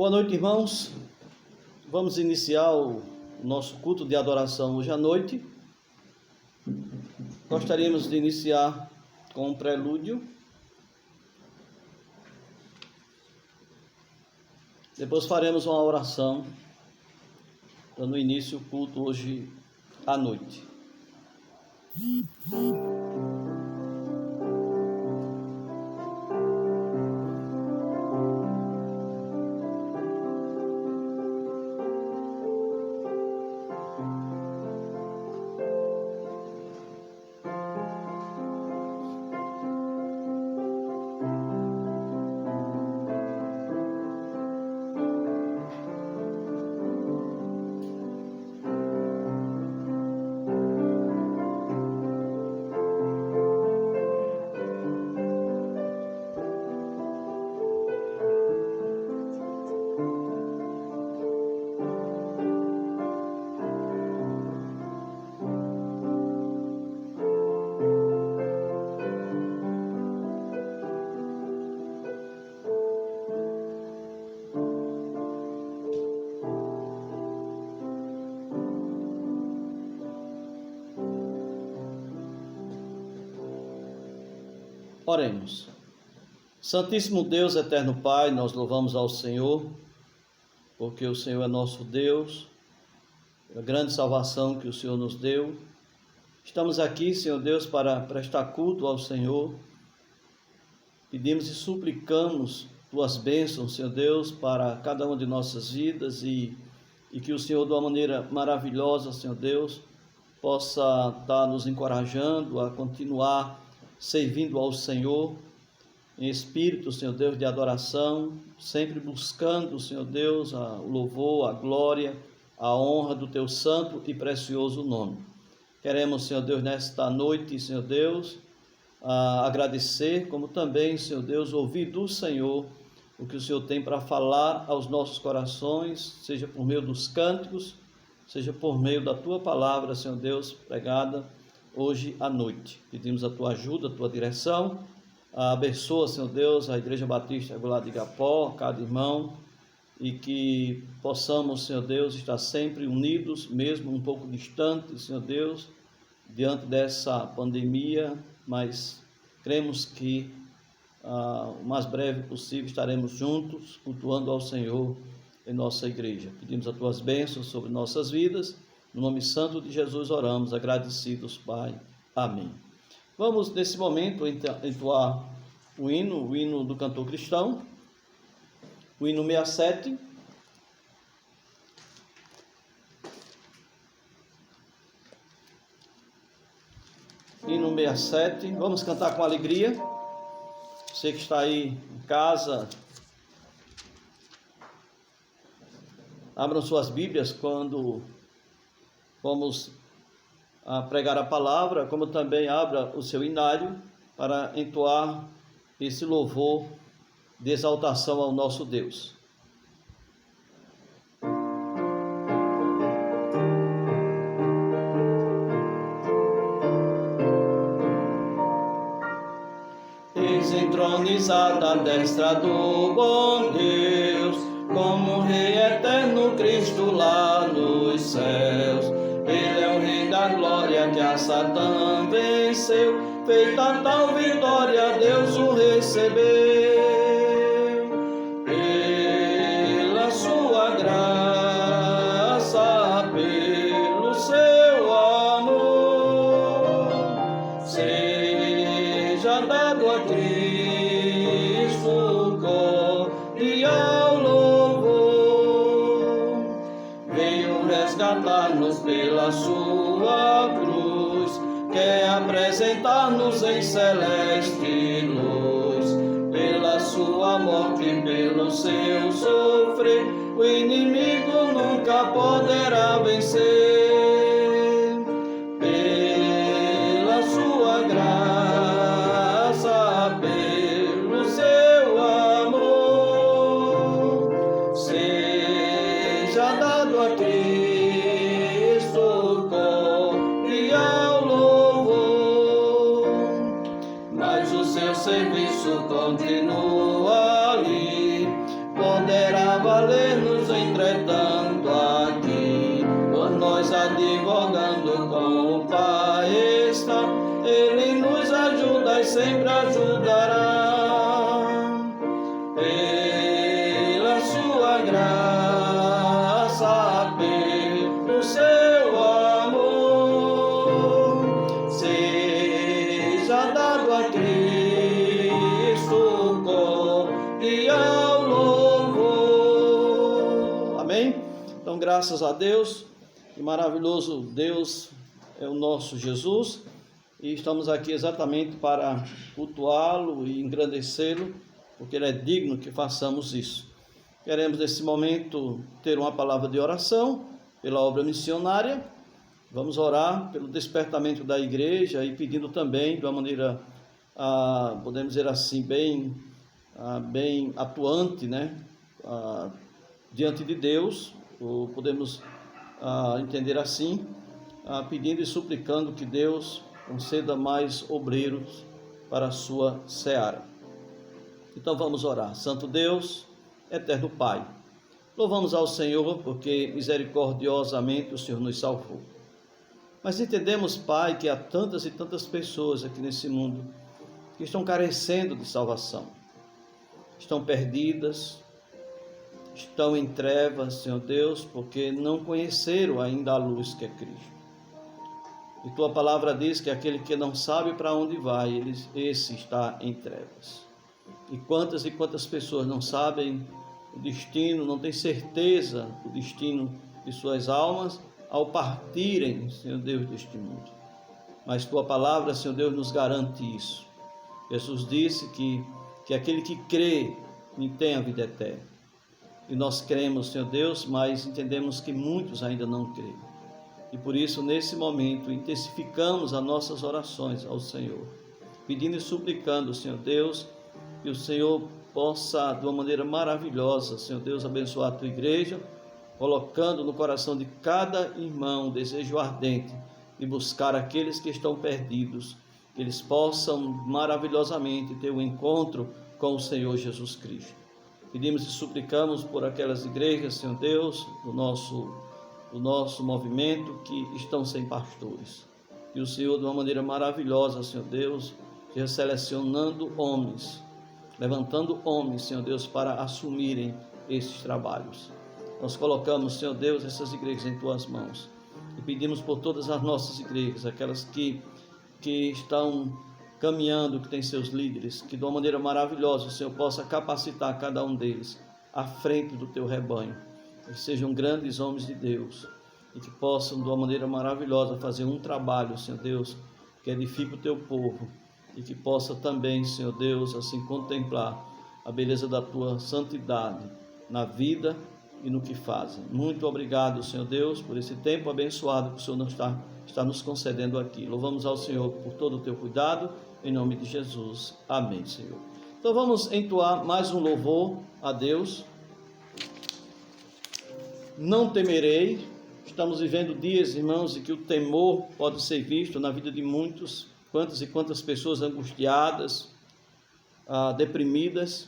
Boa noite, irmãos. Vamos iniciar o nosso culto de adoração hoje à noite. Gostaríamos de iniciar com um prelúdio. Depois faremos uma oração, dando início ao culto hoje à noite. Oremos. Santíssimo Deus, eterno Pai, nós louvamos ao Senhor, porque o Senhor é nosso Deus, a grande salvação que o Senhor nos deu. Estamos aqui, Senhor Deus, para prestar culto ao Senhor. Pedimos e suplicamos Tuas bênçãos, Senhor Deus, para cada uma de nossas vidas e que o Senhor, de uma maneira maravilhosa, Senhor Deus, possa estar nos encorajando a continuar servindo ao Senhor em espírito, Senhor Deus, de adoração, sempre buscando, Senhor Deus, o louvor, a glória, a honra do Teu santo e precioso nome. Queremos, Senhor Deus, nesta noite, Senhor Deus, agradecer, como também, Senhor Deus, ouvir do Senhor o que o Senhor tem para falar aos nossos corações, seja por meio dos cânticos, seja por meio da Tua palavra, Senhor Deus, pregada hoje à noite. Pedimos a Tua ajuda, a Tua direção. Abençoa, Senhor Deus, a Igreja Batista Regular de Igapó, cada irmão, e que possamos, Senhor Deus, estar sempre unidos, mesmo um pouco distantes, Senhor Deus, diante dessa pandemia, mas cremos que o mais breve possível estaremos juntos, cultuando ao Senhor em nossa igreja. Pedimos as Tuas bênçãos sobre nossas vidas. No nome santo de Jesus oramos, agradecidos, Pai. Amém. Vamos, nesse momento, entoar o hino do cantor cristão, o hino 67. Hino 67. Vamos cantar com alegria. Você que está aí em casa, abram suas Bíblias quando vamos pregar a palavra, como também abra o seu inário para entoar esse louvor de exaltação ao nosso Deus. Eis entronizado à destra do bom Deus, como Rei eterno Cristo lá nos céus. Ele é o Rei da glória que a Satã venceu, feita tal vitória, Deus o recebeu. Pela sua graça, pelo seu amor, seja dado a Cristo cordial louvor. Veio resgatar-nos pela sua cruz, quer apresentar-nos em celeste luz. Pela sua morte e pelo seu sofrer, o inimigo nunca poderá vencer. Pela sua graça, pelo seu amor, seja dado a Cristo cordial louvor. Mas o seu serviço continua ali, poderá valer-nos, entretanto, aqui, por nós advogando com o Pai está, Ele nos ajuda e sempre ajudará. Pela sua graça, pelo seu amor, seja dado a Cristo cordial louvor. Amém? Então, graças a Deus, que maravilhoso Deus é o nosso Jesus, e estamos aqui exatamente para cultuá-lo e engrandecê-lo, porque Ele é digno que façamos isso. Queremos nesse momento ter uma palavra de oração pela obra missionária. Vamos orar pelo despertamento da igreja e pedindo também de uma maneira, podemos dizer assim, bem atuante, né? Diante de Deus, ou podemos entender assim, pedindo e suplicando que Deus conceda mais obreiros para a sua seara. Então vamos orar. Santo Deus, eterno Pai, louvamos ao Senhor porque misericordiosamente o Senhor nos salvou. Mas entendemos, Pai, que há tantas e tantas pessoas aqui nesse mundo que estão carecendo de salvação, estão perdidas, estão em trevas, Senhor Deus, porque não conheceram ainda a luz que é Cristo. E Tua palavra diz que aquele que não sabe para onde vai, esse está em trevas. E quantas pessoas não sabem o destino, não têm certeza do destino de suas almas ao partirem, Senhor Deus, deste mundo. Mas Tua palavra, Senhor Deus, nos garante isso. Jesus disse que aquele que crê tem a vida eterna. E nós cremos, Senhor Deus, mas entendemos que muitos ainda não creem. E por isso, nesse momento, intensificamos as nossas orações ao Senhor, pedindo e suplicando, Senhor Deus, que o Senhor possa, de uma maneira maravilhosa, Senhor Deus, abençoar a Tua igreja, colocando no coração de cada irmão um desejo ardente de buscar aqueles que estão perdidos, que eles possam maravilhosamente ter um encontro com o Senhor Jesus Cristo. Pedimos e suplicamos por aquelas igrejas, Senhor Deus, do nosso movimento, que estão sem pastores. E o Senhor, de uma maneira maravilhosa, Senhor Deus, esteja selecionando homens, levantando homens, Senhor Deus, para assumirem esses trabalhos. Nós colocamos, Senhor Deus, essas igrejas em Tuas mãos e pedimos por todas as nossas igrejas, aquelas que estão caminhando, que têm seus líderes, que de uma maneira maravilhosa o Senhor possa capacitar cada um deles à frente do Teu rebanho, que sejam grandes homens de Deus e que possam de uma maneira maravilhosa fazer um trabalho, Senhor Deus, que edifique o Teu povo e que possa também, Senhor Deus, assim contemplar a beleza da Tua santidade na vida e no que fazem. Muito obrigado, Senhor Deus, por esse tempo abençoado que o Senhor está nos concedendo aqui. Louvamos ao Senhor por todo o Teu cuidado, em nome de Jesus. Amém, Senhor. Então vamos entoar mais um louvor a Deus. Não temerei. Estamos vivendo dias, irmãos, em que o temor pode ser visto na vida de muitos. Quantas e quantas pessoas angustiadas, deprimidas.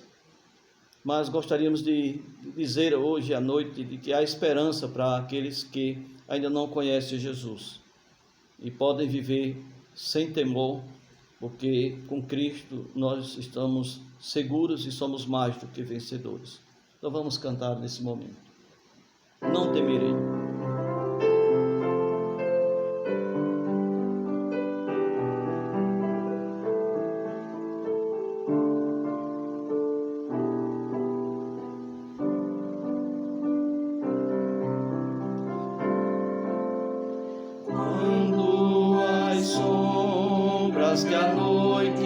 Mas gostaríamos de dizer hoje à noite de que há esperança para aqueles que ainda não conhecem Jesus e podem viver sem temor, porque com Cristo nós estamos seguros e somos mais do que vencedores. Então vamos cantar nesse momento. Não temerei. Que a noite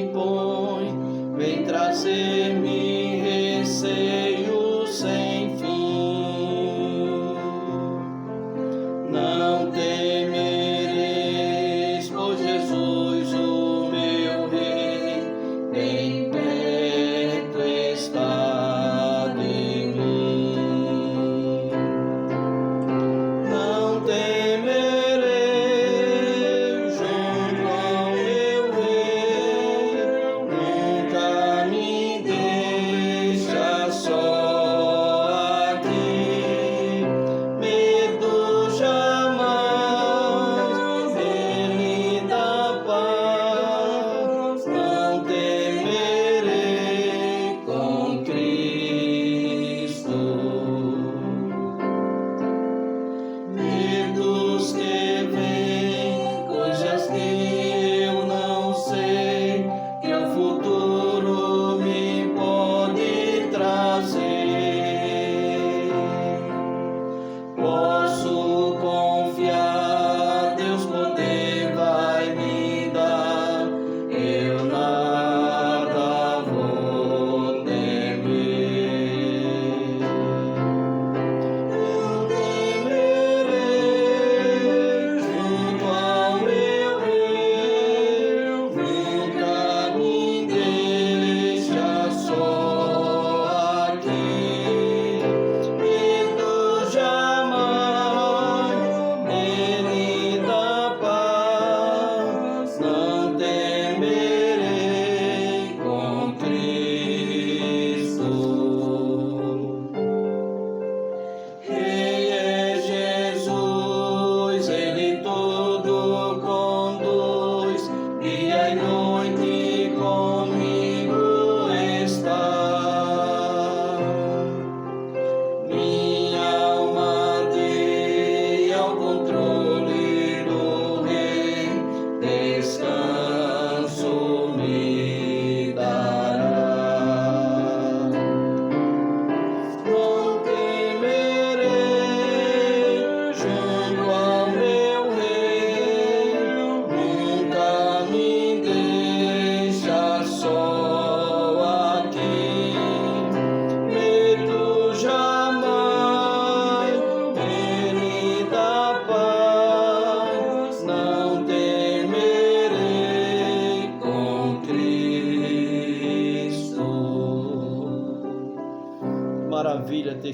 impõe, vem trazer-me receio sem fim. Não temereis, pois Jesus, o meu Rei, bem perto está de mim. Não temerei, junto ao meu Rei,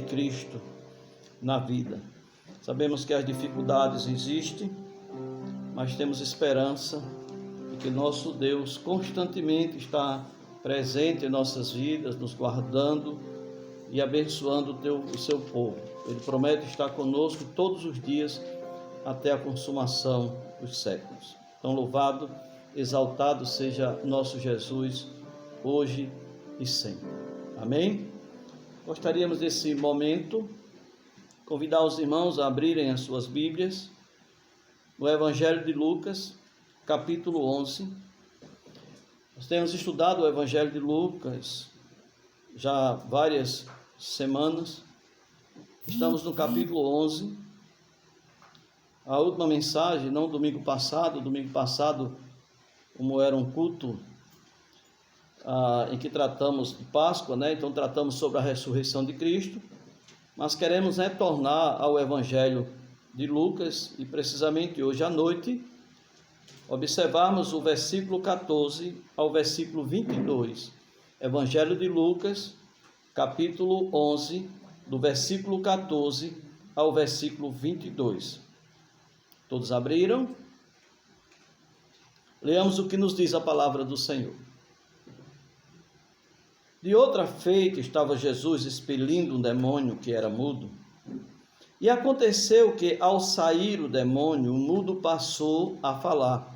Cristo na vida. Sabemos que as dificuldades existem, mas temos esperança de que nosso Deus constantemente está presente em nossas vidas, nos guardando e abençoando o seu povo. Ele promete estar conosco todos os dias até a consumação dos séculos. Então, louvado, exaltado seja nosso Jesus, hoje e sempre. Amém? Gostaríamos desse momento convidar os irmãos a abrirem as suas Bíblias no Evangelho de Lucas, capítulo 11. Nós temos estudado o Evangelho de Lucas já há várias semanas. Estamos no capítulo 11. A última mensagem, não domingo passado, como era um culto em que tratamos de Páscoa, né? Então tratamos sobre a ressurreição de Cristo, mas queremos retornar ao Evangelho de Lucas e precisamente hoje à noite observarmos o versículo 14 ao versículo 22. Evangelho de Lucas, capítulo 11, do versículo 14 ao versículo 22. Todos abriram? Leamos o que nos diz a palavra do Senhor. De outra feita estava Jesus expelindo um demônio que era mudo. E aconteceu que, ao sair o demônio, o mudo passou a falar.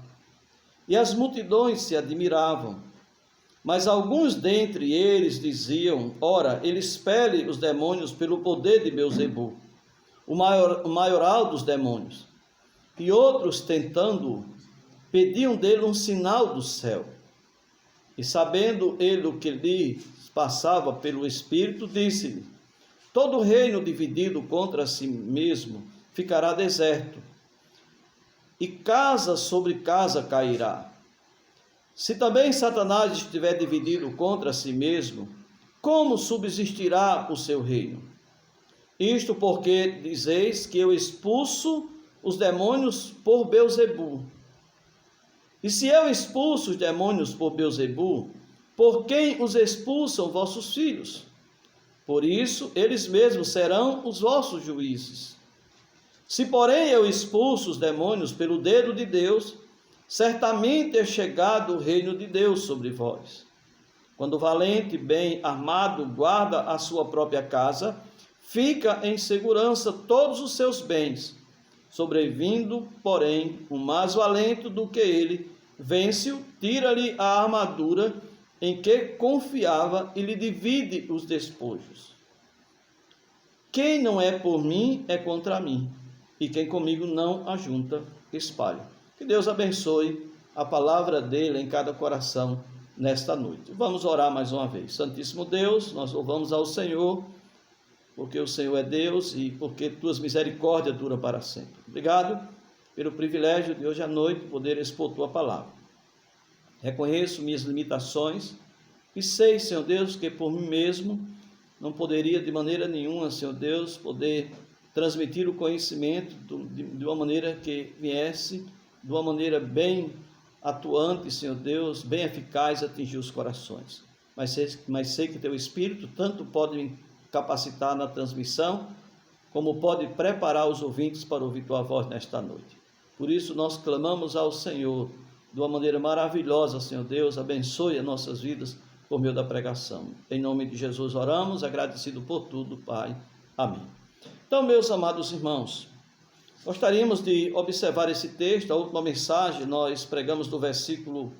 E as multidões se admiravam. Mas alguns dentre eles diziam: ora, ele expele os demônios pelo poder de Beelzebu, o maioral dos demônios. E outros, tentando-o, pediam dele um sinal do céu. E sabendo ele o que lhe passava pelo Espírito, disse-lhe: todo reino dividido contra si mesmo ficará deserto, e casa sobre casa cairá. Se também Satanás estiver dividido contra si mesmo, como subsistirá o seu reino? Isto porque dizeis que eu expulso os demônios por Beelzebu. E se eu expulso os demônios por Beelzebu, por quem os expulsam vossos filhos? Por isso, eles mesmos serão os vossos juízes. Se, porém, eu expulso os demônios pelo dedo de Deus, certamente é chegado o reino de Deus sobre vós. Quando o valente, bem armado, guarda a sua própria casa, fica em segurança todos os seus bens. Sobrevindo, porém, o mais valente do que ele, vence-o, tira-lhe a armadura em que confiava e lhe divide os despojos. Quem não é por mim é contra mim, e quem comigo não ajunta, espalha. Que Deus abençoe a palavra dele em cada coração nesta noite. Vamos orar mais uma vez. Santíssimo Deus, nós louvamos ao Senhor, porque o Senhor é Deus e porque tuas misericórdias duram para sempre. Obrigado pelo privilégio de hoje à noite poder expor tua palavra. Reconheço minhas limitações e sei, Senhor Deus, que por mim mesmo não poderia de maneira nenhuma, Senhor Deus, poder transmitir o conhecimento de uma maneira que viesse, de uma maneira bem atuante, Senhor Deus, bem eficaz, atingir os corações. Mas sei que teu Espírito tanto pode me capacitar na transmissão, como pode preparar os ouvintes para ouvir tua voz nesta noite. Por isso nós clamamos ao Senhor de uma maneira maravilhosa, Senhor Deus, abençoe as nossas vidas por meio da pregação. Em nome de Jesus oramos, agradecido por tudo, Pai. Amém. Então, meus amados irmãos, gostaríamos de observar esse texto. A última mensagem nós pregamos do versículo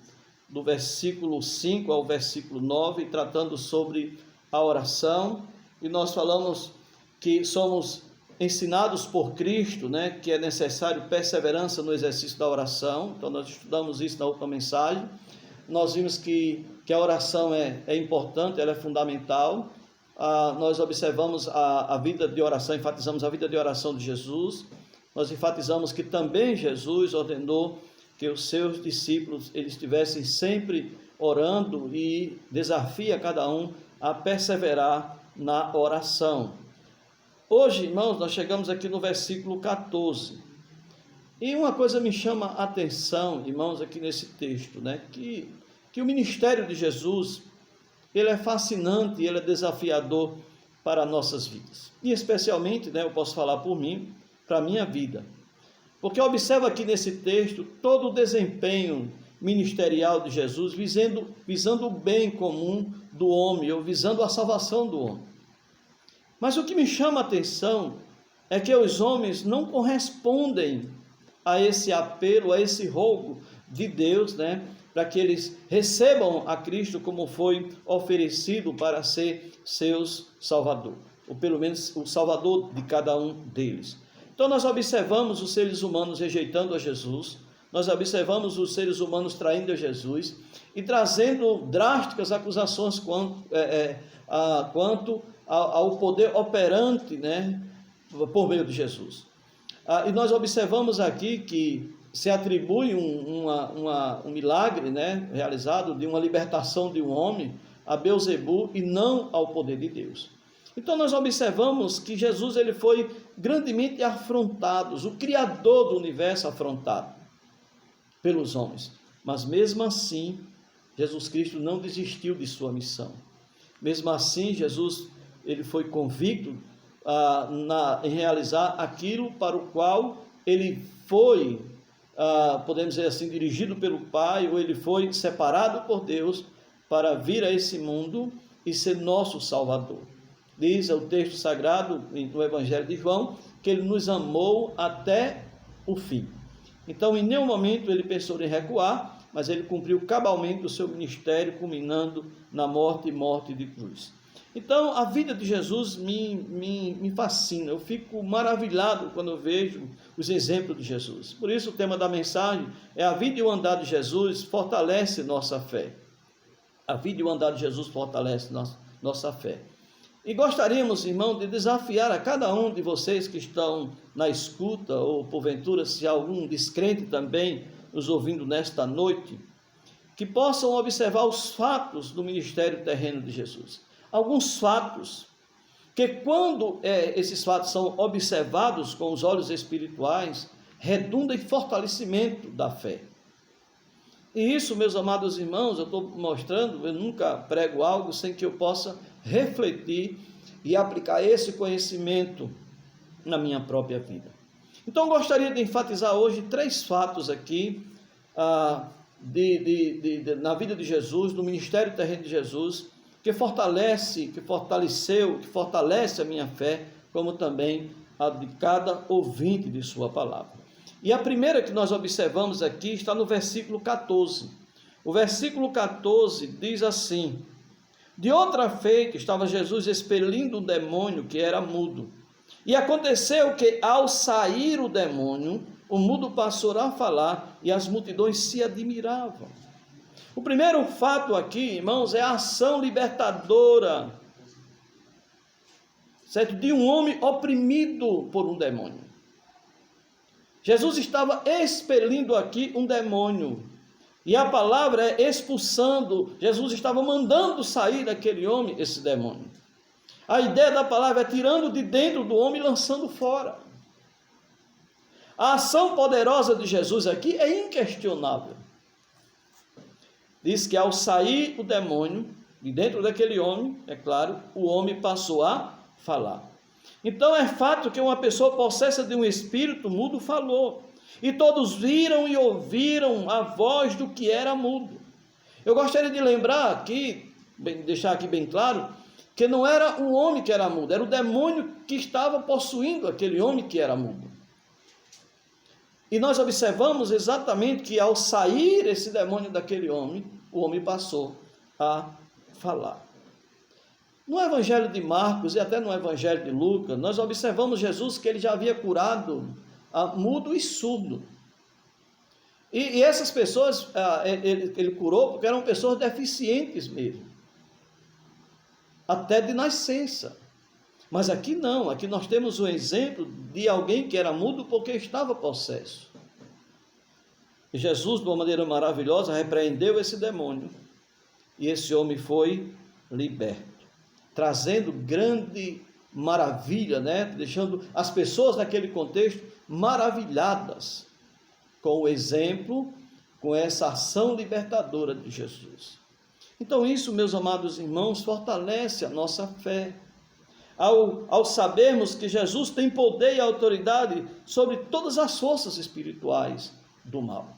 5 ao versículo 9, tratando sobre a oração, e nós falamos que somos ensinados por Cristo, né, que é necessário perseverança no exercício da oração. Então nós estudamos isso na última mensagem. Nós vimos que a oração é importante, ela é fundamental. Nós observamos a vida de oração, enfatizamos a vida de oração de Jesus. Nós enfatizamos que também Jesus ordenou que os seus discípulos eles estivessem sempre orando e desafia cada um a perseverar na oração. Hoje, irmãos, nós chegamos aqui no versículo 14. E uma coisa me chama a atenção, irmãos, aqui nesse texto, né? Que o ministério de Jesus, ele é fascinante, ele é desafiador para nossas vidas. E especialmente, eu posso falar por mim, para a minha vida. Porque observa aqui nesse texto todo o desempenho ministerial de Jesus, visando o bem comum do homem, ou visando a salvação do homem. Mas o que me chama a atenção é que os homens não correspondem a esse apelo, a esse rogo de Deus, para que eles recebam a Cristo como foi oferecido para ser seus salvador, ou pelo menos o salvador de cada um deles. Então nós observamos os seres humanos rejeitando a Jesus, nós observamos os seres humanos traindo a Jesus e trazendo drásticas acusações quanto ao poder operante, por meio de Jesus. E nós observamos aqui que se atribui um milagre, realizado de uma libertação de um homem a Beelzebu e não ao poder de Deus. Então nós observamos que Jesus ele foi grandemente afrontado, o Criador do universo afrontado pelos homens. Mas mesmo assim, Jesus Cristo não desistiu de sua missão. Mesmo assim, Jesus ele foi convicto em realizar aquilo para o qual ele foi, podemos dizer assim, dirigido pelo Pai, ou ele foi separado por Deus para vir a esse mundo e ser nosso Salvador. Diz o texto sagrado no Evangelho de João que ele nos amou até o fim. Então, em nenhum momento ele pensou em recuar, mas ele cumpriu cabalmente o seu ministério, culminando na morte de cruz. Então, a vida de Jesus me fascina, eu fico maravilhado quando eu vejo os exemplos de Jesus. Por isso, o tema da mensagem é a vida e o andar de Jesus fortalece nossa fé. A vida e o andar de Jesus fortalece nossa fé. E gostaríamos, irmão, de desafiar a cada um de vocês que estão na escuta, ou porventura, se há algum descrente também nos ouvindo nesta noite, que possam observar os fatos do ministério terreno de Jesus. Alguns fatos, que quando esses fatos são observados com os olhos espirituais, redunda em fortalecimento da fé. E isso, meus amados irmãos, eu estou mostrando, eu nunca prego algo sem que eu possa refletir e aplicar esse conhecimento na minha própria vida. Então, gostaria de enfatizar hoje 3 fatos aqui, na vida de Jesus, no ministério terreno de Jesus, que fortalece a minha fé, como também a de cada ouvinte de sua palavra. E a primeira que nós observamos aqui está no versículo 14. O versículo 14 diz assim: de outra feita estava Jesus expelindo um demônio que era mudo. E aconteceu que, ao sair o demônio, o mudo passou a falar e as multidões se admiravam. O primeiro fato aqui, irmãos, é a ação libertadora, certo? De um homem oprimido por um demônio. Jesus estava expelindo aqui um demônio. E a palavra é expulsando. Jesus estava mandando sair daquele homem esse demônio. A ideia da palavra é tirando de dentro do homem e lançando fora. A ação poderosa de Jesus aqui é inquestionável. Diz que ao sair o demônio de dentro daquele homem, é claro, o homem passou a falar. Então é fato que uma pessoa possessa de um espírito mudo falou. E todos viram e ouviram a voz do que era mudo. Eu gostaria de lembrar aqui, deixar aqui bem claro, que não era o homem que era mudo, era o demônio que estava possuindo aquele homem que era mudo. E nós observamos exatamente que ao sair esse demônio daquele homem, o homem passou a falar. No Evangelho de Marcos e até no Evangelho de Lucas, nós observamos Jesus que ele já havia curado mudo e surdo. E essas pessoas ele curou porque eram pessoas deficientes mesmo, até de nascença. Mas aqui não, aqui nós temos um exemplo de alguém que era mudo porque estava possesso. E Jesus, de uma maneira maravilhosa, repreendeu esse demônio e esse homem foi liberto, trazendo grande maravilha, deixando as pessoas naquele contexto maravilhadas com o exemplo, com essa ação libertadora de Jesus. Então isso, meus amados irmãos, fortalece a nossa fé. ao sabermos que Jesus tem poder e autoridade sobre todas as forças espirituais do mal.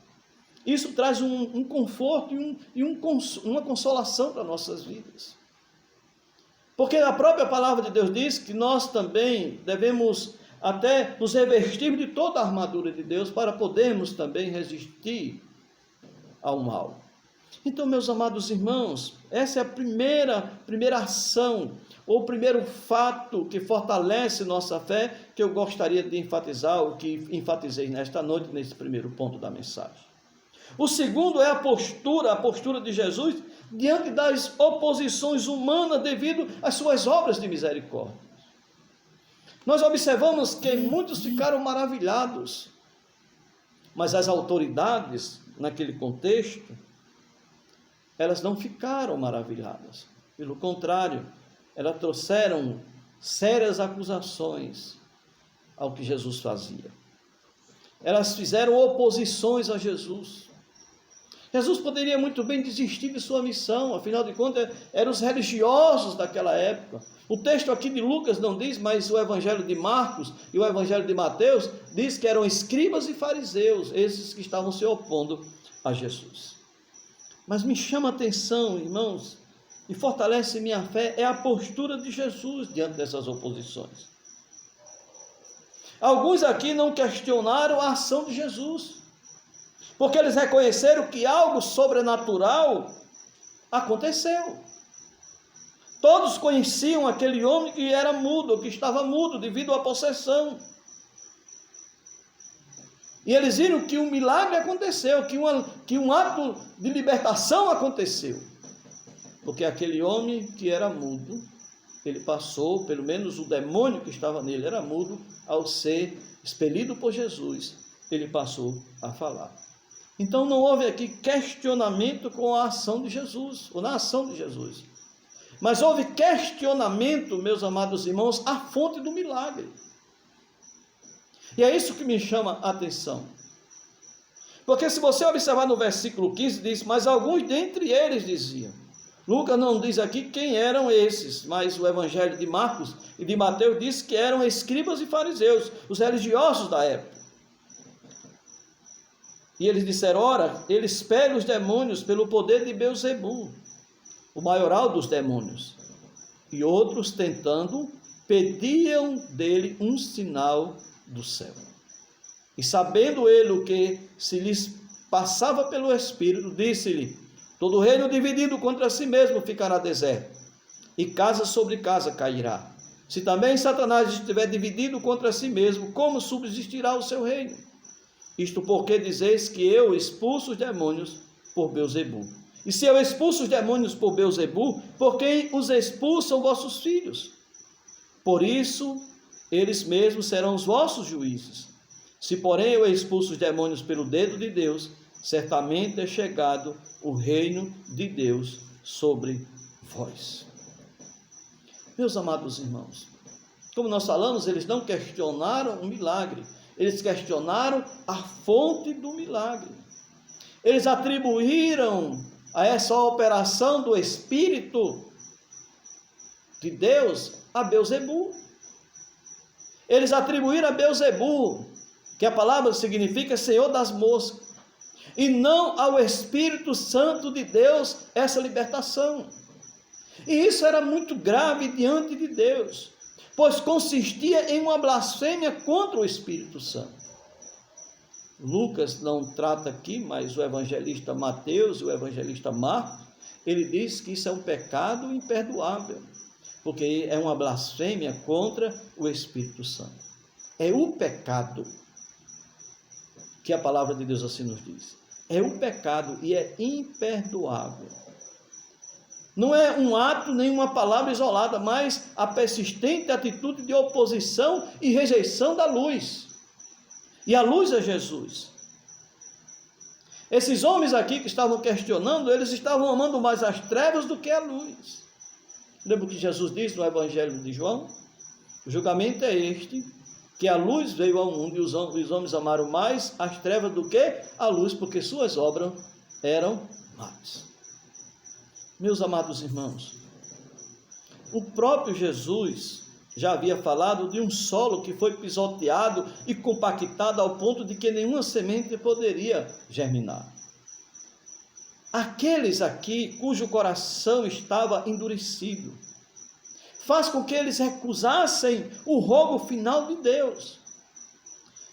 Isso traz um conforto uma consolação para nossas vidas. Porque a própria palavra de Deus diz que nós também devemos até nos revestirmos de toda a armadura de Deus para podermos também resistir ao mal. Então, meus amados irmãos, essa é a primeira ação, ou primeiro fato que fortalece nossa fé, que eu gostaria de enfatizar, o que enfatizei nesta noite, nesse primeiro ponto da mensagem. O segundo é a postura de Jesus diante das oposições humanas devido às suas obras de misericórdia. Nós observamos que muitos ficaram maravilhados, mas as autoridades, naquele contexto, elas não ficaram maravilhadas. Pelo contrário, elas trouxeram sérias acusações ao que Jesus fazia. Elas fizeram oposições a Jesus. Jesus poderia muito bem desistir de sua missão, afinal de contas, eram os religiosos daquela época. O texto aqui de Lucas não diz, mas o evangelho de Marcos e o evangelho de Mateus diz que eram escribas e fariseus, esses que estavam se opondo a Jesus. Mas me chama a atenção, irmãos, e fortalece minha fé, é a postura de Jesus diante dessas oposições. Alguns aqui não questionaram a ação de Jesus, porque eles reconheceram que algo sobrenatural aconteceu. Todos conheciam aquele homem que era mudo, que estava mudo devido à possessão. E eles viram que um milagre aconteceu, que um ato de libertação aconteceu. Porque aquele homem que era mudo, ele passou, pelo menos o demônio que estava nele era mudo, ao ser expelido por Jesus, ele passou a falar. Então não houve aqui questionamento com a ação de Jesus, ou na ação de Jesus. Mas houve questionamento, meus amados irmãos, à fonte do milagre. E é isso que me chama a atenção. Porque se você observar no versículo 15, diz, mas alguns dentre eles diziam. Lucas não diz aqui quem eram esses, mas o evangelho de Marcos e de Mateus diz que eram escribas e fariseus, os religiosos da época. E eles disseram, ora, ele expele os demônios pelo poder de Beelzebu, o maioral dos demônios. E outros, tentando, pediam dele um sinal do céu. E sabendo ele o que se lhes passava pelo Espírito, disse-lhe, todo reino dividido contra si mesmo ficará deserto, e casa sobre casa cairá. Se também Satanás estiver dividido contra si mesmo, como subsistirá o seu reino? Isto porque dizeis que eu expulso os demônios por Beelzebu. E se eu expulso os demônios por Beelzebu, por quem os expulsam vossos filhos? Por isso, eles mesmos serão os vossos juízes. Se, porém, eu expulso os demônios pelo dedo de Deus, certamente é chegado o reino de Deus sobre vós. Meus amados irmãos, como nós falamos, eles não questionaram o milagre, eles questionaram a fonte do milagre. Eles atribuíram a essa operação do Espírito de Deus a Beelzebu. Eles atribuíram a Beelzebu, que a palavra significa Senhor das moscas, e não ao Espírito Santo de Deus essa libertação. E isso era muito grave diante de Deus, pois consistia em uma blasfêmia contra o Espírito Santo. Lucas não trata aqui, mas o evangelista Mateus e o evangelista Marcos, ele diz que isso é um pecado imperdoável, porque é uma blasfêmia contra o Espírito Santo. É o pecado que a palavra de Deus assim nos diz. É o pecado e é imperdoável. Não é um ato nem uma palavra isolada, mas a persistente atitude de oposição e rejeição da luz. E a luz é Jesus. Esses homens aqui que estavam questionando, eles estavam amando mais as trevas do que a luz. Lembra o que Jesus disse no Evangelho de João? O julgamento é este, que a luz veio ao mundo e os homens amaram mais as trevas do que a luz, porque suas obras eram más. Meus amados irmãos, o próprio Jesus, já havia falado de um solo que foi pisoteado e compactado ao ponto de que nenhuma semente poderia germinar. Aqueles aqui cujo coração estava endurecido, faz com que eles recusassem o rogo final de Deus.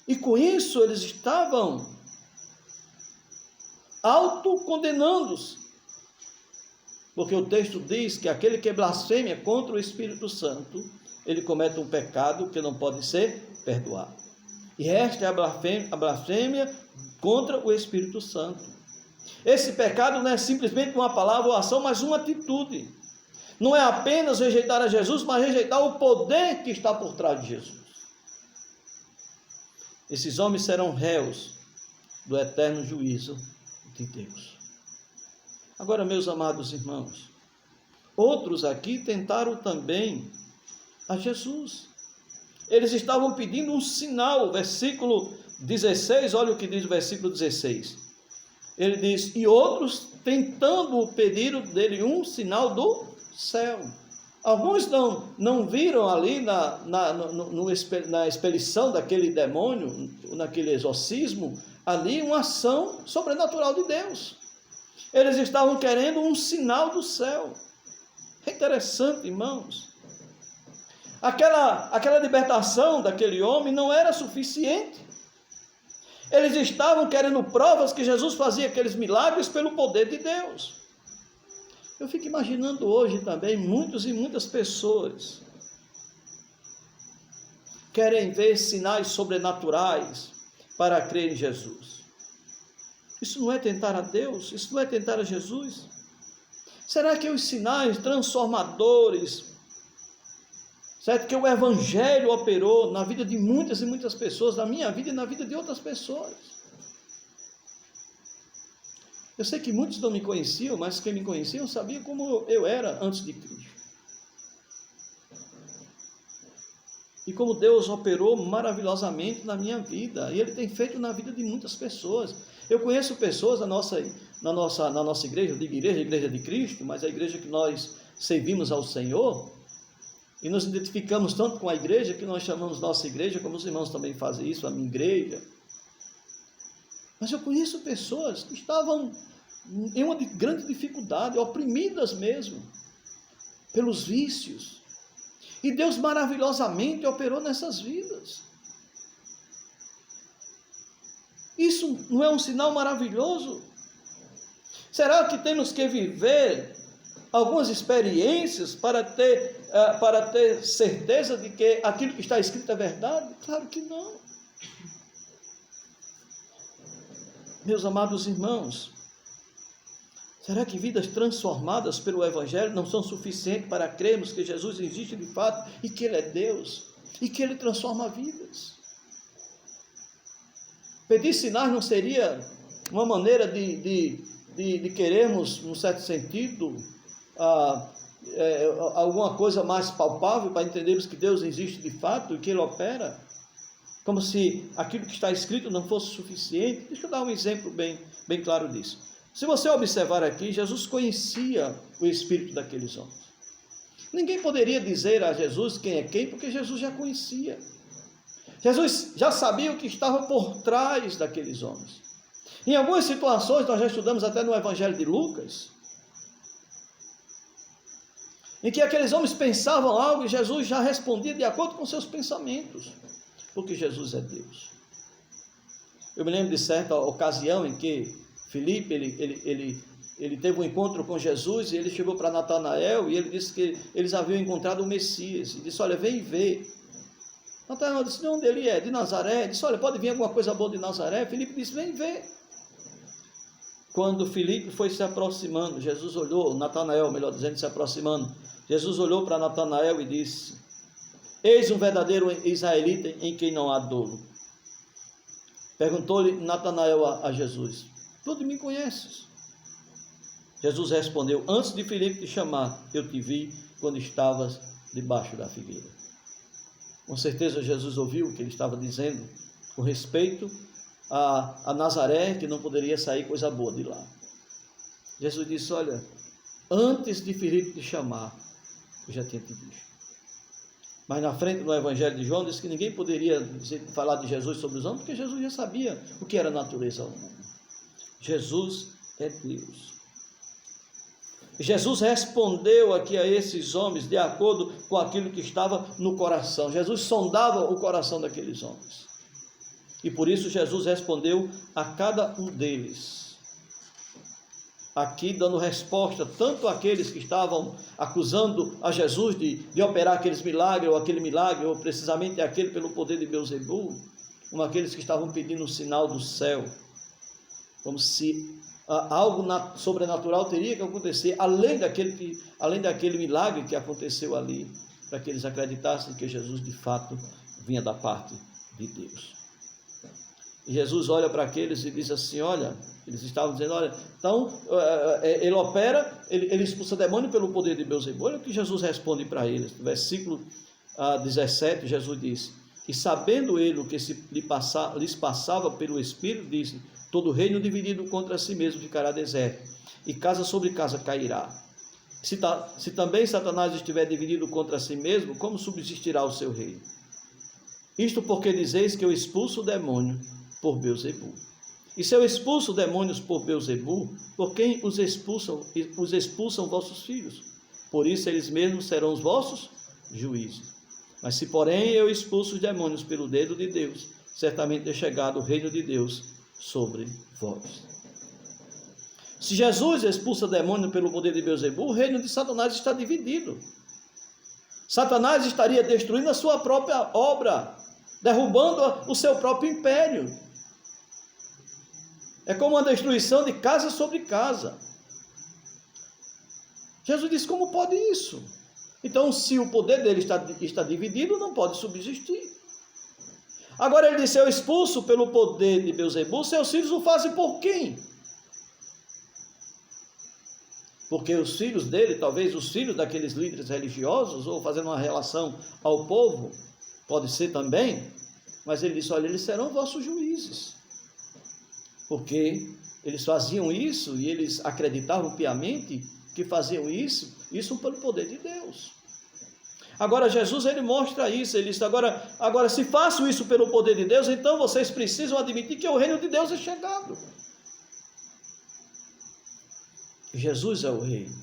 E com isso eles estavam autocondenando-se. Porque o texto diz que aquele que blasfêmia contra o Espírito Santo, ele comete um pecado que não pode ser perdoado. E esta é a blasfêmia contra o Espírito Santo. Esse pecado não é simplesmente uma palavra ou ação, mas uma atitude. Não é apenas rejeitar a Jesus, mas rejeitar o poder que está por trás de Jesus. Esses homens serão réus do eterno juízo de Deus. Agora, meus amados irmãos, outros aqui tentaram também a Jesus. Eles estavam pedindo um sinal. Versículo 16, olha o que diz o versículo 16. Ele diz, e outros tentando pedir dele um sinal do céu. Alguns não viram ali na expelição daquele demônio, naquele exorcismo, ali uma ação sobrenatural de Deus. Eles estavam querendo um sinal do céu. É interessante, irmãos. Aquela libertação daquele homem não era suficiente. Eles estavam querendo provas que Jesus fazia aqueles milagres pelo poder de Deus. Eu fico imaginando hoje também muitos e muitas pessoas querem ver sinais sobrenaturais para crer em Jesus. Isso não é tentar a Deus? Isso não é tentar a Jesus? Será que os sinais transformadores, certo? Que o Evangelho operou na vida de muitas e muitas pessoas, na minha vida e na vida de outras pessoas? Eu sei que muitos não me conheciam, mas quem me conheciam sabia como eu era antes de Cristo. E como Deus operou maravilhosamente na minha vida, e Ele tem feito na vida de muitas pessoas. Eu conheço pessoas na nossa igreja, eu digo igreja de Cristo, mas a igreja que nós servimos ao Senhor, e nos identificamos tanto com a igreja, que nós chamamos nossa igreja, como os irmãos também fazem isso, a minha igreja. Mas eu conheço pessoas que estavam em uma grande dificuldade, oprimidas mesmo, pelos vícios. E Deus maravilhosamente operou nessas vidas. Isso não é um sinal maravilhoso? Será que temos que viver algumas experiências para ter certeza de que aquilo que está escrito é verdade? Claro que não. Meus amados irmãos, será que vidas transformadas pelo Evangelho não são suficientes para crermos que Jesus existe de fato e que Ele é Deus e que Ele transforma vidas? Pedir sinais não seria uma maneira de querermos, num certo sentido, alguma coisa mais palpável para entendermos que Deus existe de fato e que Ele opera? Como se aquilo que está escrito não fosse suficiente. Deixa eu dar um exemplo bem claro disso. Se você observar aqui, Jesus conhecia o espírito daqueles homens. Ninguém poderia dizer a Jesus quem é quem, porque Jesus já conhecia. Jesus já sabia o que estava por trás daqueles homens. Em algumas situações, nós já estudamos até no Evangelho de Lucas, em que aqueles homens pensavam algo e Jesus já respondia de acordo com seus pensamentos, porque Jesus é Deus. Eu me lembro de certa ocasião em que Filipe, ele teve um encontro com Jesus, e ele chegou para Natanael, e ele disse que eles haviam encontrado o Messias, e disse, olha, vem ver. Natanael disse, de onde ele é? De Nazaré. Disse, olha, pode vir alguma coisa boa de Nazaré? Filipe disse, vem ver. Quando Filipe foi se aproximando, Jesus olhou, Natanael, melhor dizendo, se aproximando, Jesus olhou para Natanael e disse, eis um verdadeiro israelita em quem não há dolo. Perguntou-lhe Natanael a Jesus, tu me conheces? Jesus respondeu, antes de Filipe te chamar, eu te vi quando estavas debaixo da figueira. Com certeza Jesus ouviu o que ele estava dizendo com respeito a Nazaré, que não poderia sair coisa boa de lá. Jesus disse, olha, antes de Filipe te chamar, eu já tinha te visto. Mas na frente do Evangelho de João, diz que ninguém poderia falar de Jesus sobre os homens, porque Jesus já sabia o que era a natureza humana. Jesus é Deus. Jesus respondeu aqui a esses homens de acordo com aquilo que estava no coração. Jesus sondava o coração daqueles homens. E por isso Jesus respondeu a cada um deles. Aqui dando resposta tanto àqueles que estavam acusando a Jesus de operar aqueles milagres, ou aquele milagre, ou precisamente aquele pelo poder de Beelzebul, como aqueles que estavam pedindo um sinal do céu, como se algo sobrenatural teria que acontecer, além daquele milagre que aconteceu ali, para que eles acreditassem que Jesus de fato vinha da parte de Deus. E Jesus olha para aqueles e diz assim, olha, eles estavam dizendo, olha, então ele opera, ele expulsa demônio pelo poder de Beelzebul. Olha o que Jesus responde para eles, no versículo 17, Jesus disse, e sabendo ele o que lhes passava pelo Espírito, disse, todo reino dividido contra si mesmo ficará deserto, e casa sobre casa cairá. Se também Satanás estiver dividido contra si mesmo, como subsistirá o seu reino? Isto porque dizeis que eu expulso o demônio por Beelzebul. E se eu expulso demônios por Beelzebul, por quem os expulsam vossos filhos? Por isso eles mesmos serão os vossos juízes. Mas se porém eu expulso os demônios pelo dedo de Deus, certamente é chegado o reino de Deus sobre vós. Se Jesus expulsa demônio pelo poder de Beelzebul, o reino de Satanás está dividido. Satanás estaria destruindo a sua própria obra, derrubando o seu próprio império. É como uma destruição de casa sobre casa. Jesus disse, como pode isso? Então, se o poder dele está dividido, não pode subsistir. Agora ele disse, eu expulso pelo poder de Beelzebul, seus filhos o fazem por quem? Porque os filhos dele, talvez os filhos daqueles líderes religiosos, ou fazendo uma relação ao povo, pode ser também, mas ele disse, olha, eles serão vossos juízes. Porque eles faziam isso e eles acreditavam piamente que faziam isso pelo poder de Deus. Agora Jesus, ele mostra isso, ele diz, agora se faço isso pelo poder de Deus, então vocês precisam admitir que o reino de Deus é chegado. Jesus é o reino.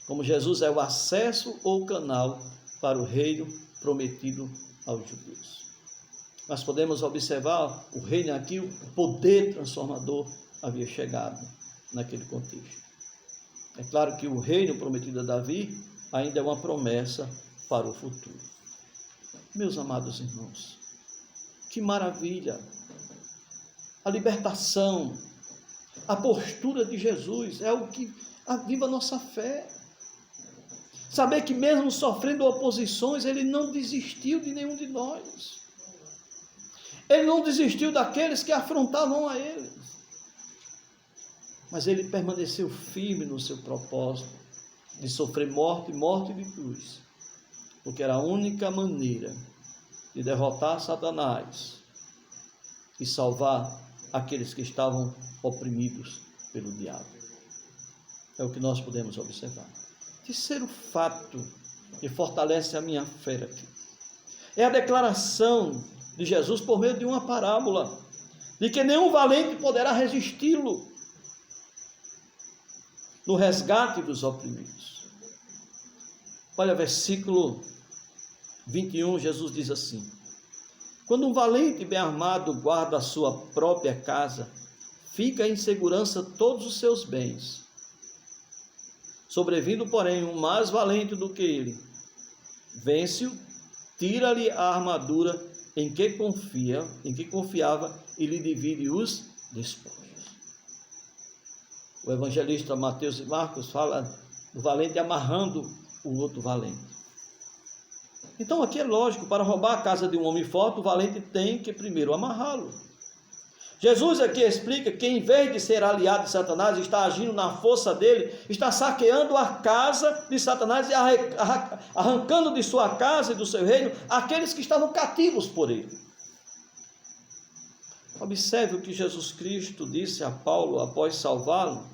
Como Jesus é o acesso ou canal para o reino prometido aos judeus. Nós podemos observar o reino aqui, o poder transformador havia chegado naquele contexto. É claro que o reino prometido a Davi ainda é uma promessa para o futuro. Meus amados irmãos, que maravilha! A libertação, a postura de Jesus é o que aviva a nossa fé. Saber que mesmo sofrendo oposições, ele não desistiu de nenhum de nós. Ele não desistiu daqueles que afrontavam a ele. Mas ele permaneceu firme no seu propósito de sofrer morte de cruz. Porque era a única maneira de derrotar Satanás e salvar aqueles que estavam oprimidos pelo diabo. É o que nós podemos observar. Terceiro fato que fortalece a minha fé aqui é a declaração de Jesus por meio de uma parábola, de que nenhum valente poderá resisti-lo no resgate dos oprimidos. Olha, versículo 21, Jesus diz assim, quando um valente bem armado guarda a sua própria casa, fica em segurança todos os seus bens. Sobrevindo, porém, um mais valente do que ele, vence-o, tira-lhe a armadura em que confiava e lhe divide os despojos. O evangelista Mateus e Marcos fala do valente amarrando o outro valente. Então aqui é lógico, para roubar a casa de um homem forte, o valente tem que primeiro amarrá-lo. Jesus aqui explica que em vez de ser aliado de Satanás, está agindo na força dele, está saqueando a casa de Satanás e arrancando de sua casa e do seu reino aqueles que estavam cativos por ele. Observe o que Jesus Cristo disse a Paulo após salvá-lo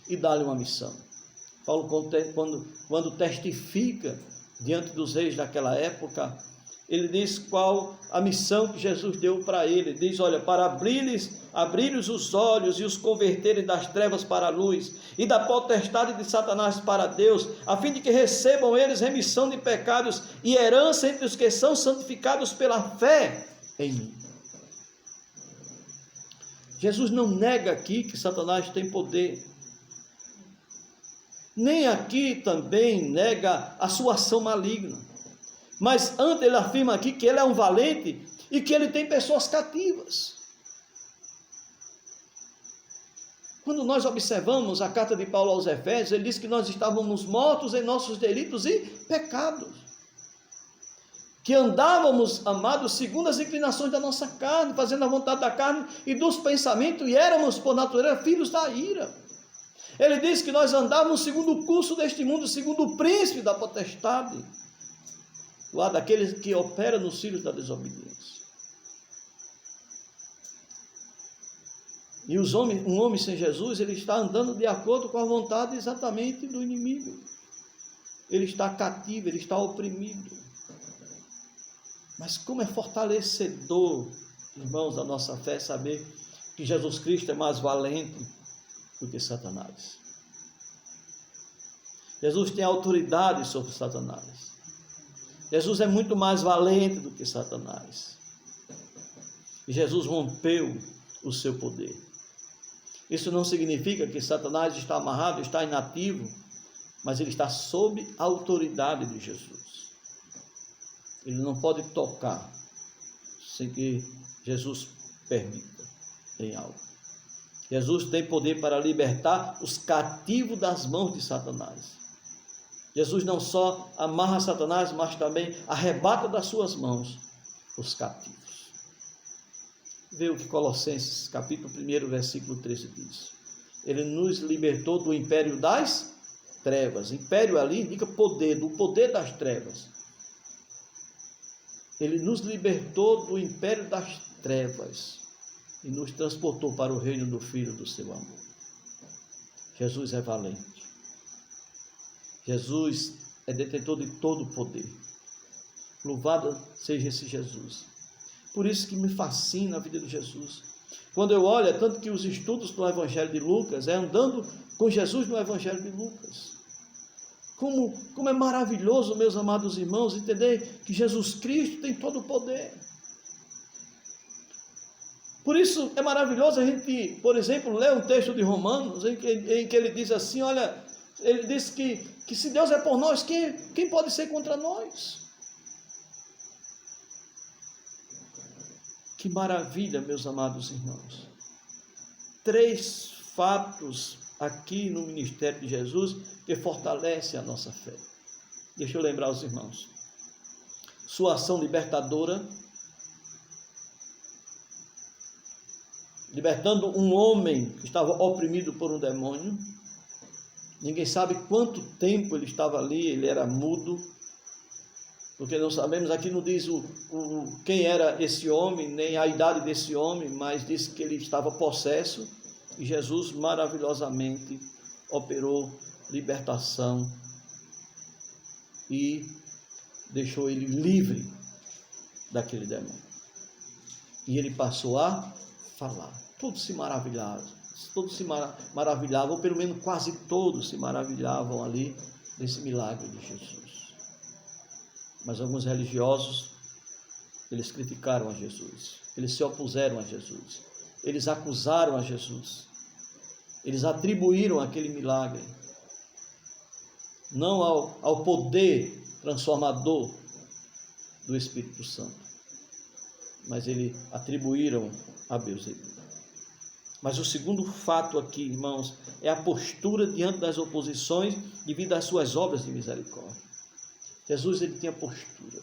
e dar-lhe uma missão. Paulo, quando testifica diante dos reis daquela época, ele diz qual a missão que Jesus deu para ele. Diz, olha, para abrir-lhes os olhos e os converterem das trevas para a luz e da potestade de Satanás para Deus, a fim de que recebam eles remissão de pecados e herança entre os que são santificados pela fé em mim. Jesus não nega aqui que Satanás tem poder, nem aqui também nega a sua ação maligna. Mas antes ele afirma aqui que ele é um valente e que ele tem pessoas cativas. Quando nós observamos a carta de Paulo aos Efésios, ele diz que nós estávamos mortos em nossos delitos e pecados. Que andávamos, amados, segundo as inclinações da nossa carne, fazendo a vontade da carne e dos pensamentos, e éramos, por natureza, filhos da ira. Ele diz que nós andávamos segundo o curso deste mundo, segundo o príncipe da potestade, lá daqueles que operam nos filhos da desobediência. E um homem sem Jesus, ele está andando de acordo com a vontade exatamente do inimigo. Ele está cativo, ele está oprimido. Mas como é fortalecedor, irmãos, da nossa fé, saber que Jesus Cristo é mais valente do que Satanás. Jesus tem autoridade sobre Satanás. Jesus é muito mais valente do que Satanás. E Jesus rompeu o seu poder. Isso não significa que Satanás está amarrado, está inativo, mas ele está sob a autoridade de Jesus. Ele não pode tocar sem que Jesus permita em algo. Jesus tem poder para libertar os cativos das mãos de Satanás. Jesus não só amarra Satanás, mas também arrebata das suas mãos os cativos. Vê o que Colossenses, capítulo 1, versículo 13 diz. Ele nos libertou do império das trevas. Império ali indica poder, do poder das trevas. Ele nos libertou do império das trevas e nos transportou para o reino do Filho do seu amor. Jesus é valente. Jesus é detentor de todo o poder. Louvado seja esse Jesus. Por isso que me fascina a vida de Jesus. Quando eu olho, é tanto que os estudos do Evangelho de Lucas, é andando com Jesus no Evangelho de Lucas. Como é maravilhoso, meus amados irmãos, entender que Jesus Cristo tem todo o poder. Por isso é maravilhoso a gente, por exemplo, ler um texto de Romanos, em que ele diz assim, olha, ele diz que se Deus é por nós, quem pode ser contra nós? Que maravilha, meus amados irmãos. 3 fatos aqui no ministério de Jesus que fortalecem a nossa fé. Deixa eu lembrar os irmãos. Sua ação libertadora, libertando um homem que estava oprimido por um demônio. Ninguém sabe quanto tempo ele estava ali, ele era mudo, porque não sabemos, aqui não diz quem era esse homem, nem a idade desse homem, mas diz que ele estava possesso, e Jesus maravilhosamente operou libertação e deixou ele livre daquele demônio. E ele passou a falar. Todos se maravilhavam, ou pelo menos quase todos se maravilhavam ali nesse milagre de Jesus. Mas alguns religiosos, eles criticaram a Jesus, eles se opuseram a Jesus, eles acusaram a Jesus, eles atribuíram aquele milagre não ao poder transformador do Espírito Santo, mas eles atribuíram a Beelzebub. Mas o segundo fato aqui, irmãos, é a postura diante das oposições devido às suas obras de misericórdia. Jesus, ele tinha postura.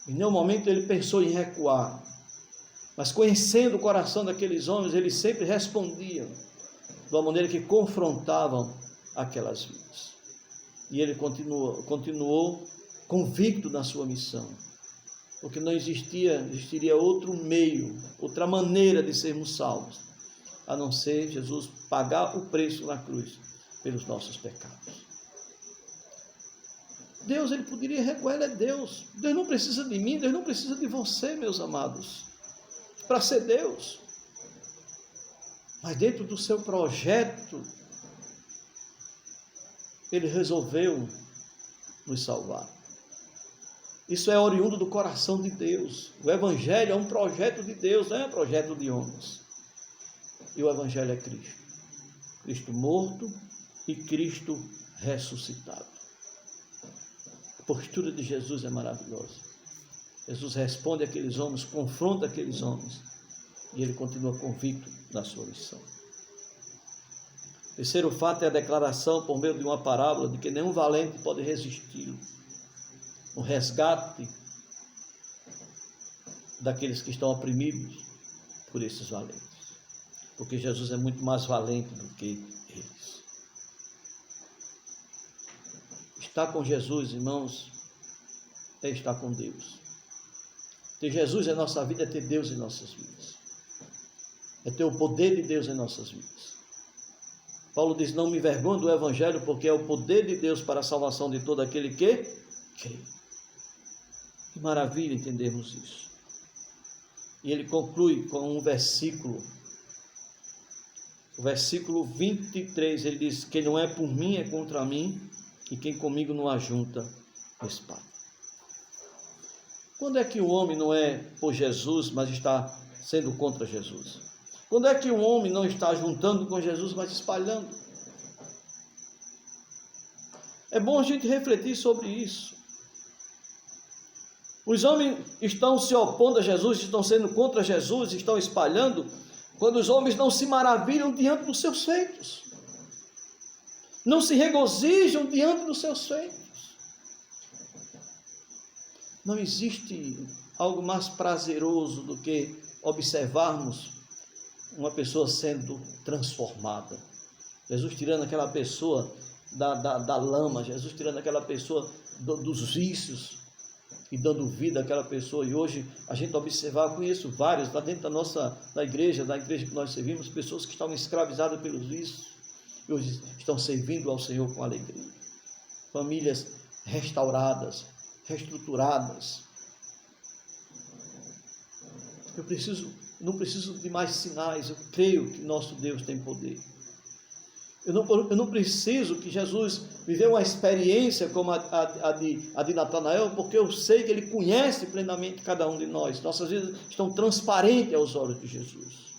Em nenhum momento ele pensou em recuar, mas conhecendo o coração daqueles homens, eles sempre respondiam de uma maneira que confrontavam aquelas vidas. E ele continuou convicto na sua missão, porque não existiria outro meio, outra maneira de sermos salvos, a não ser Jesus pagar o preço na cruz pelos nossos pecados. Deus, ele poderia recuar, ele é Deus. Deus não precisa de mim, Deus não precisa de você, meus amados, para ser Deus. Mas dentro do seu projeto, ele resolveu nos salvar. Isso é oriundo do coração de Deus. O Evangelho é um projeto de Deus, não é um projeto de homens. E o Evangelho é Cristo. Cristo morto e Cristo ressuscitado. A postura de Jesus é maravilhosa. Jesus responde àqueles homens, confronta aqueles homens, e ele continua convicto da sua missão. O terceiro fato é a declaração, por meio de uma parábola, de que nenhum valente pode resistir o resgate daqueles que estão oprimidos por esses valentes. Porque Jesus é muito mais valente do que eles. Estar com Jesus, irmãos, é estar com Deus. Ter Jesus em nossa vida é ter Deus em nossas vidas. É ter o poder de Deus em nossas vidas. Paulo diz, não me envergonho do Evangelho, porque é o poder de Deus para a salvação de todo aquele que crê. Que maravilha entendermos isso. E ele conclui com um versículo. O versículo 23, ele diz, quem não é por mim é contra mim, e quem comigo não ajunta espada. Quando é que o homem não é por Jesus, mas está sendo contra Jesus? Quando é que o homem não está juntando com Jesus, mas espalhando? É bom a gente refletir sobre isso. Os homens estão se opondo a Jesus, estão sendo contra Jesus, estão espalhando, quando os homens não se maravilham diante dos seus feitos, não se regozijam diante dos seus feitos. Não existe algo mais prazeroso do que observarmos uma pessoa sendo transformada. Jesus tirando aquela pessoa da lama, Jesus tirando aquela pessoa dos vícios e dando vida àquela pessoa. E hoje a gente observar, conheço vários lá dentro da igreja que nós servimos, pessoas que estavam escravizadas pelos vícios e hoje estão servindo ao Senhor com alegria. Famílias restauradas, reestruturadas. Eu não preciso de mais sinais, eu creio que nosso Deus tem poder. Eu não preciso que Jesus viveu uma experiência como a de Natanael, porque eu sei que Ele conhece plenamente cada um de nós. Nossas vidas estão transparentes aos olhos de Jesus.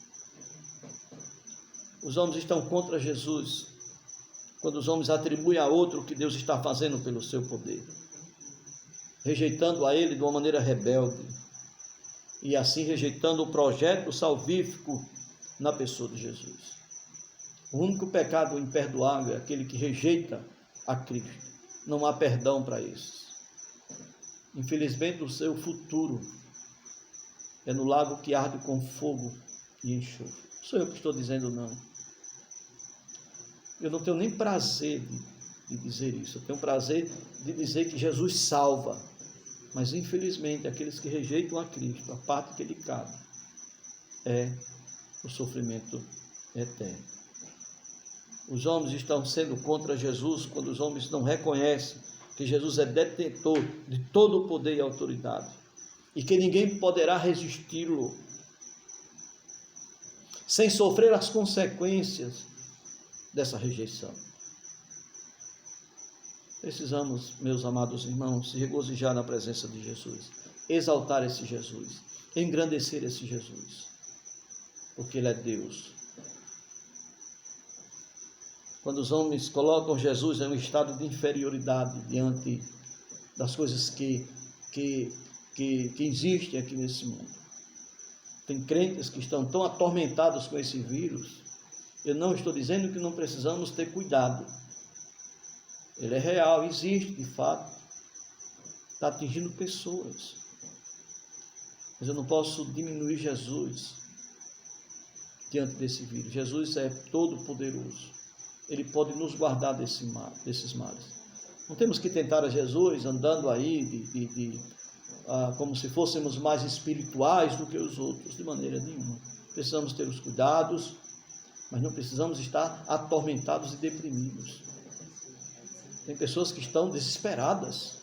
Os homens estão contra Jesus quando os homens atribuem a outro o que Deus está fazendo pelo seu poder, rejeitando a Ele de uma maneira rebelde, e assim rejeitando o projeto salvífico na pessoa de Jesus. O único pecado imperdoável é aquele que rejeita a Cristo. Não há perdão para esses. Infelizmente, o seu futuro é no lago que arde com fogo e enxofre. Não sou eu que estou dizendo, não. Eu não tenho nem prazer de dizer isso. Eu tenho prazer de dizer que Jesus salva. Mas, infelizmente, aqueles que rejeitam a Cristo, a parte que Ele cabe é o sofrimento eterno. Os homens estão sendo contra Jesus quando os homens não reconhecem que Jesus é detentor de todo o poder e autoridade e que ninguém poderá resisti-lo sem sofrer as consequências dessa rejeição. Precisamos, meus amados irmãos, se regozijar na presença de Jesus, exaltar esse Jesus, engrandecer esse Jesus, porque Ele é Deus. Quando os homens colocam Jesus em um estado de inferioridade diante das coisas que existem aqui nesse mundo. Tem crentes que estão tão atormentados com esse vírus. Eu não estou dizendo que não precisamos ter cuidado. Ele é real, existe de fato. Está atingindo pessoas. Mas eu não posso diminuir Jesus diante desse vírus. Jesus é todo poderoso. Ele pode nos guardar desses males. Não temos que tentar a Jesus andando aí como se fôssemos mais espirituais do que os outros, de maneira nenhuma. Precisamos ter os cuidados, mas não precisamos estar atormentados e deprimidos. Tem pessoas que estão desesperadas,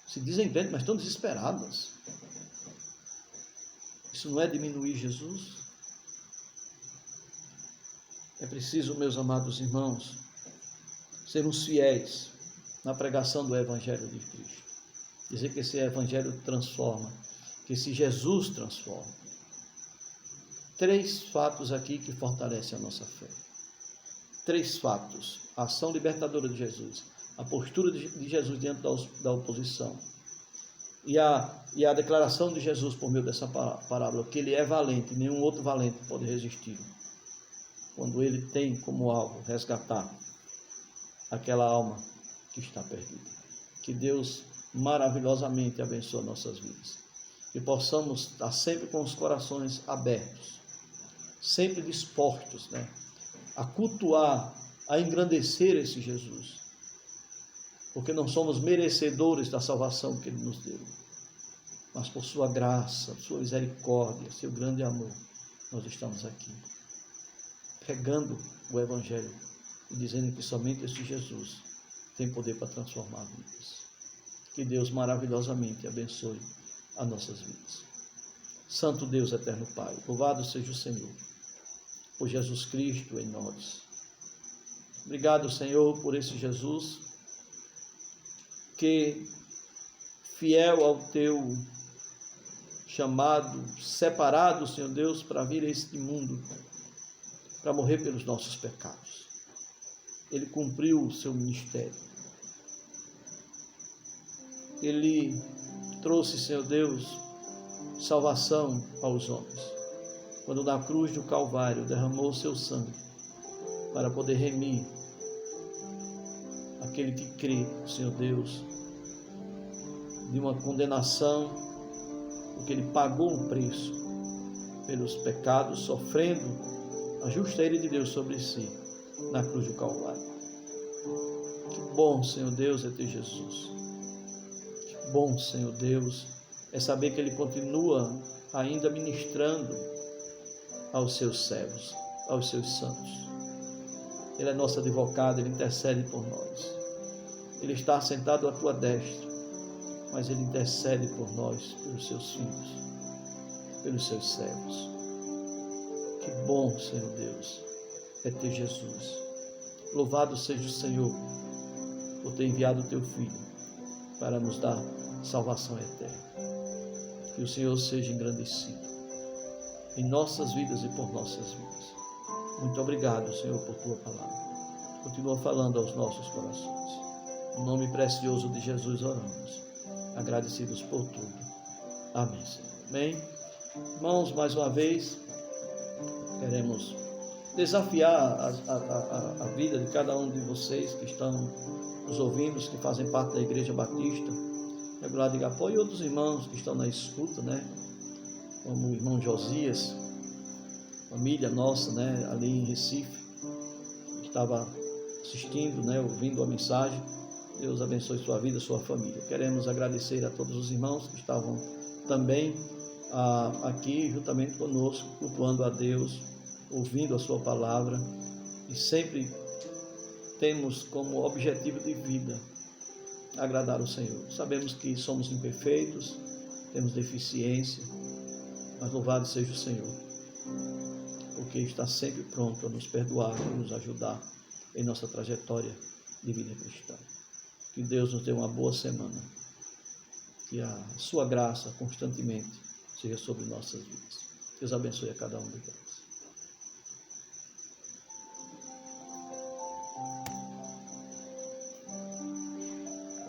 se dizem crentes, mas estão desesperadas. Isso não é diminuir Jesus? É preciso, meus amados irmãos, sermos fiéis na pregação do Evangelho de Cristo. Dizer que esse Evangelho transforma, que esse Jesus transforma. 3 fatos aqui que fortalecem a nossa fé. 3 fatos: a ação libertadora de Jesus, a postura de Jesus diante da oposição e a declaração de Jesus por meio dessa parábola, que ele é valente, nenhum outro valente pode resistir, quando ele tem como alvo resgatar aquela alma que está perdida. Que Deus maravilhosamente abençoe nossas vidas, que possamos estar sempre com os corações abertos, sempre dispostos, a cultuar, a engrandecer esse Jesus, porque não somos merecedores da salvação que Ele nos deu, mas por sua graça, sua misericórdia, seu grande amor, nós estamos aqui, pregando o Evangelho e dizendo que somente esse Jesus tem poder para transformar vidas. Que Deus maravilhosamente abençoe as nossas vidas. Santo Deus, eterno Pai, louvado seja o Senhor, por Jesus Cristo em nós. Obrigado, Senhor, por esse Jesus que, fiel ao teu chamado, separado, Senhor Deus, para vir a este mundo, para morrer pelos nossos pecados. Ele cumpriu o seu ministério. Ele trouxe, Senhor Deus, salvação aos homens, quando na cruz do Calvário derramou o seu sangue para poder remir aquele que crê, Senhor Deus, de uma condenação, porque ele pagou um preço pelos pecados, sofrendo a justa ira de Deus sobre si na cruz do Calvário. Que bom, Senhor Deus, é ter Jesus. Que bom, Senhor Deus, é saber que Ele continua ainda ministrando aos seus servos, aos seus santos. Ele é nosso advogado, Ele intercede por nós. Ele está sentado à tua destra, mas Ele intercede por nós, pelos seus filhos, pelos seus servos. Que bom, Senhor Deus, é ter Jesus. Louvado seja o Senhor por ter enviado o teu Filho para nos dar salvação eterna. Que o Senhor seja engrandecido em nossas vidas e por nossas vidas. Muito obrigado, Senhor, por tua palavra. Continua falando aos nossos corações. No nome precioso de Jesus oramos, agradecidos por tudo. Amém, Senhor. Amém. Irmãos, mais uma vez, queremos desafiar a vida de cada um de vocês que estão nos ouvindo, que fazem parte da Igreja Batista Regular de Igapó, e outros irmãos que estão na escuta, como o irmão Josias, família nossa, ali em Recife, que estava assistindo, ouvindo a mensagem. Deus abençoe sua vida, sua família. Queremos agradecer a todos os irmãos que estavam também aqui juntamente conosco, cultuando a Deus, ouvindo a sua palavra, e sempre temos como objetivo de vida agradar o Senhor. Sabemos que somos imperfeitos, temos deficiência, mas louvado seja o Senhor, porque está sempre pronto a nos perdoar e nos ajudar em nossa trajetória de vida cristã. Que Deus nos dê uma boa semana, que a sua graça constantemente seja sobre nossas vidas. Deus abençoe a cada um de nós.